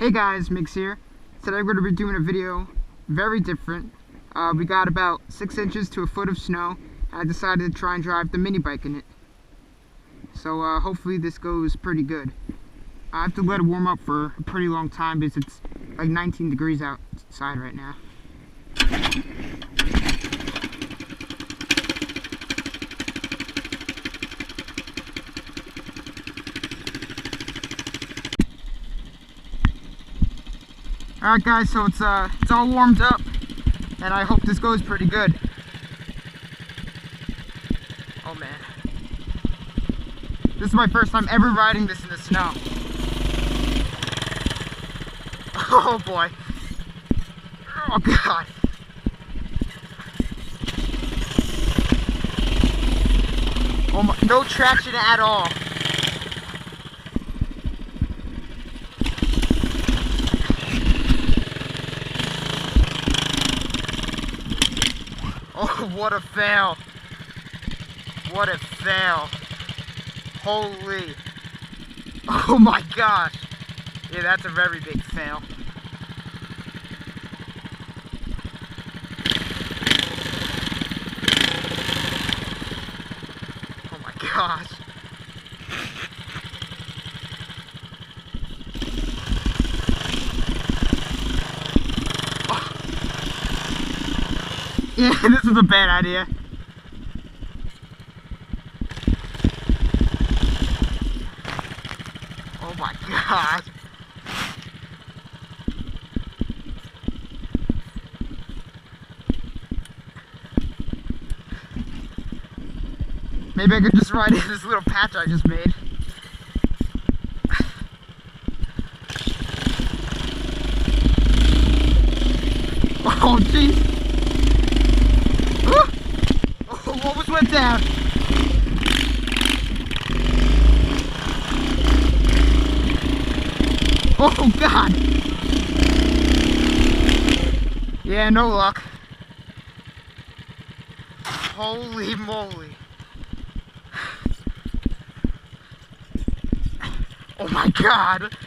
Hey guys, Mix here. Today we're going to be doing a video very different. We got about 6 inches to a foot of snow. I decided to try and drive the mini bike in it. So hopefully this goes pretty good. I have to let it warm up for a pretty long time because it's like 19 degrees outside right now. Alright guys, so it's all warmed up, and I hope this goes pretty good. Oh man. This is my first time ever riding this in the snow. Oh boy. Oh god. Oh my, no traction at all. Oh, what a fail. What a fail. Holy. Oh my gosh. Yeah, that's a very big fail. Oh my gosh. Yeah, this was a bad idea. Oh my god. Maybe I could just ride in this little patch I just made. Oh jeez. Oh, almost went down. Oh god. Yeah, no luck. Holy moly. Oh my god.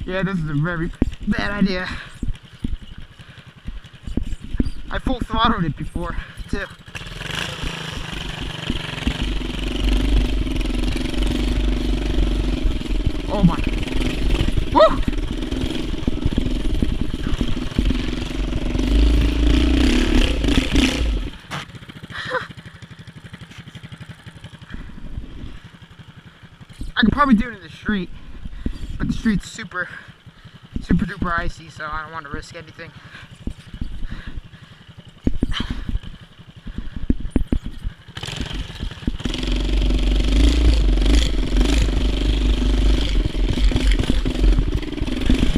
Yeah, this is a very bad idea. I full throttled it before too. Oh my. Woo! I could probably do it in the street, but the street's super duper icy, so I don't want to risk anything.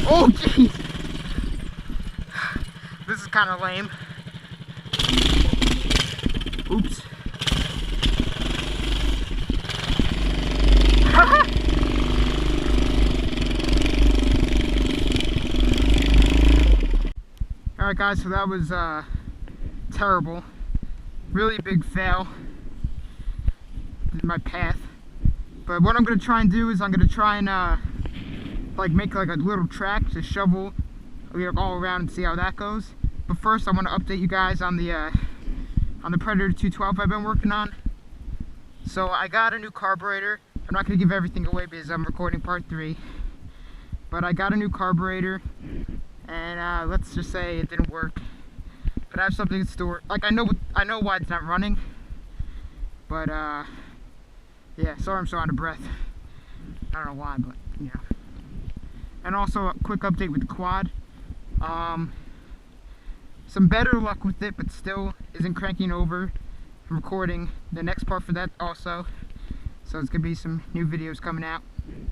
Oh jeez! This is kind of lame. Oops. Alright guys, so that was terrible. Really big fail in my path. But what I'm going to try and do is I'm going to try and like make like a little track to shovel all around and see how that goes. But first I want to update you guys on the Predator 212 I've been working on. So I got a new carburetor. I'm not going to give everything away because I'm recording part 3. But I got a new carburetor, and let's just say it didn't work. But I have something in store. Like I know why it's not running. But yeah, sorry I'm so out of breath. I don't know why, but you know. And also a quick update with the quad. Some better luck with it, but still isn't cranking over. I'm recording the next part for that also. So it's gonna be some new videos coming out.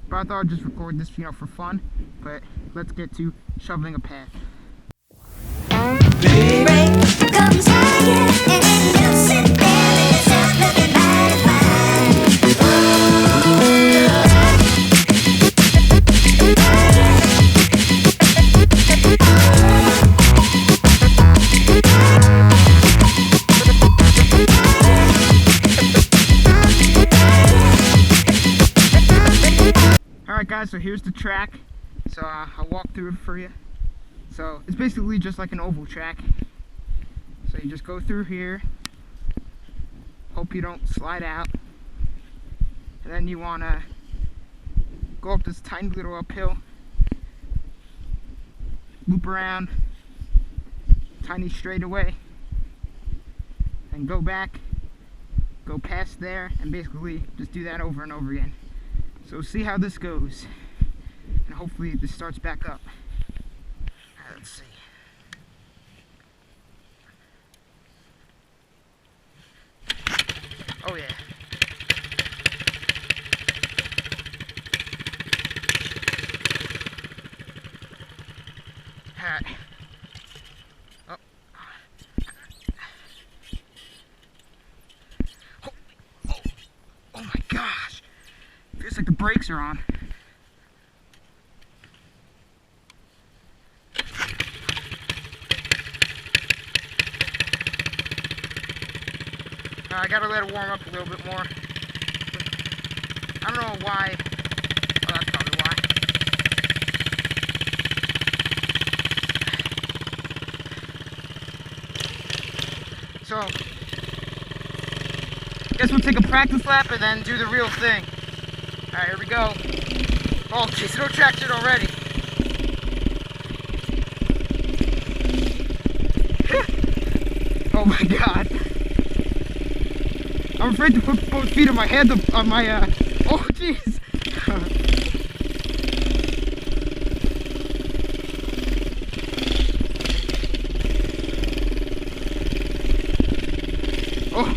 But I thought I'd just record this, you know, for fun. But let's get to shoveling a path. Baby, comes higher, and you'll sit there and yourself looking mighty fine. Alright guys, so here's the track. So I'll walk through it for you. So it's basically just like an oval track. So you just go through here. Hope you don't slide out. And then you want to go up this tiny little uphill. Loop around. Tiny straightaway. And go back. Go past there. And basically just do that over and over again. So see how this goes. And hopefully this starts back up. Let's see. Oh yeah. Alright. Oh. Oh my gosh. Feels like the brakes are on. I gotta let it warm up a little bit more. I don't know why. Oh, that's probably why. So, I guess we'll take a practice lap and then do the real thing. Alright, here we go. Oh, jeez, no traction already. Oh my god. I'm afraid to put both feet on my head on my, oh jeez. Oh.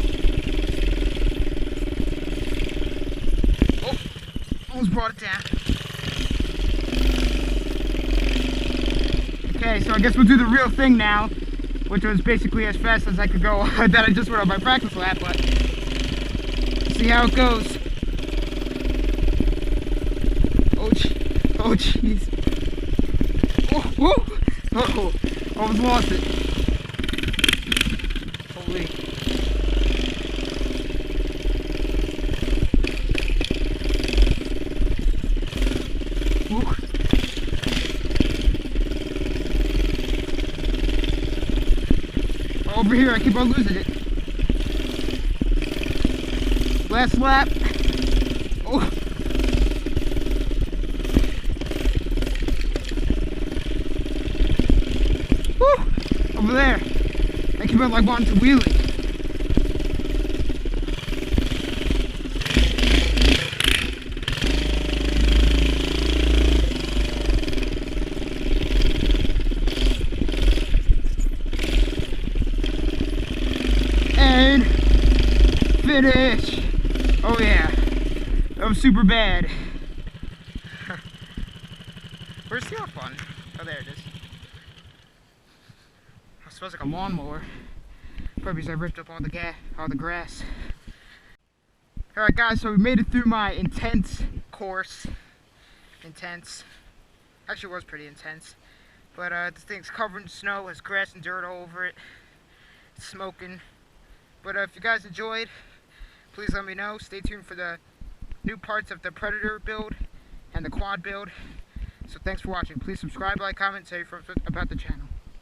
Oh, almost brought it down. Okay, so I guess we'll do the real thing now, which was basically as fast as I could go. That I just went on my practice lap, but see how it goes. Oh jeez. Oh, almost lost it. Holy. Ooh. Over here, I keep on losing it. Last lap. Oh. Woo. Over there. I keep on like wanting to wheel it. And finish. Oh yeah, that was super bad. Where's the off button? Oh, there it is. It smells like a lawnmower. Probably because I ripped up all the grass. Alright guys, so we made it through my intense course. Intense. Actually, it was pretty intense. But this thing's covered in snow, has grass and dirt all over it. It's smoking. But if you guys enjoyed, please let me know. Stay tuned for the new parts of the Predator build and the quad build. So thanks for watching. Please subscribe, like, comment, say about the channel.